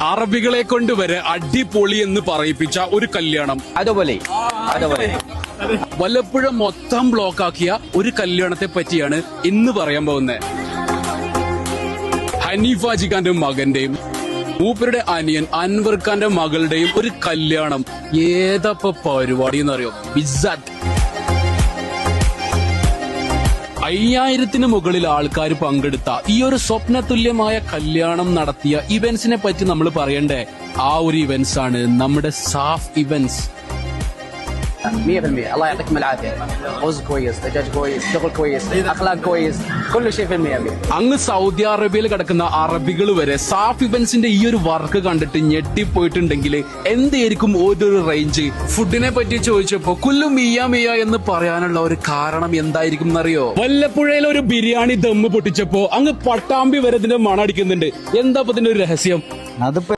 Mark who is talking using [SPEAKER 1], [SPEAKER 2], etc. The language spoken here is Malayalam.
[SPEAKER 1] അറബികളെ കൊണ്ട് വരെ അടിപൊളി എന്ന് പറയിപ്പിച്ച ഒരു കല്യാണം.
[SPEAKER 2] അതുപോലെ
[SPEAKER 1] വല്ലപ്പുഴ മൊത്തം ബ്ലോക്കാക്കിയ ഒരു കല്യാണത്തെ പറ്റിയാണ് ഇന്ന് പറയാൻ പോകുന്നത്. ഹനീഫ ജിഖാന്റെ മകന്റെയും മൂപ്പരുടെ അനിയൻ അൻവർ ഖാന്റെ മകളുടെയും ഒരു കല്യാണം. ഏതപ്പ പരിപാടി എന്നറിയോ? ബിസാറ്റ് 5000-ന് മുകളിൽ ആൾക്കാർ പങ്കെടുത്ത ഈ ഒരു സ്വപ്നതുല്യമായ കല്യാണം നടത്തിയ ഇവന്റ്സിനെ പറ്റി നമ്മൾ പറയണ്ടേ. ആ ഒരു ഇവന്റ്സ് ആണ് നമ്മുടെ സാഫ് ഇവന്റ്സ്.
[SPEAKER 2] 100%. الله يعطيكم العافيه. رز كويس، دجاج كويس، شغل كويس، اخلاق كويس، كل شيء في 100%.
[SPEAKER 1] അങ്ങ് സൗദി അറേബ്യയിൽ കിടക്കുന്ന അറബികൾ വരെ സാഫ് ഇവന്റ്സിന്റെ ഈ ഒരു വർക്ക് കണ്ടിട്ട് ഞെട്ടിപ്പോയിട്ടുണ്ടെങ്കിൽ എന്തായിരിക്കും ഒരു റേഞ്ച്. ഫുഡിനെ പറ്റി ചോദിച്ചപ്പോ കുല്ലു മിയ മിയ എന്ന് പറയാനുള്ള ഒരു കാരണം എന്തായിരിക്കും എന്നറിയോ? വല്ലപ്പുഴയിൽ ഒരു ബിരിയാണി ദമ്മ് പൊട്ടിച്ചപ്പോ അങ്ങ് പട്ടാമ്പി വരെ ഇതിന്റെ മണടിക്കുന്നുണ്ട്. എന്താ ഇതിന്റെ ഒരു രഹസ്യം?
[SPEAKER 3] അതിപ്പോ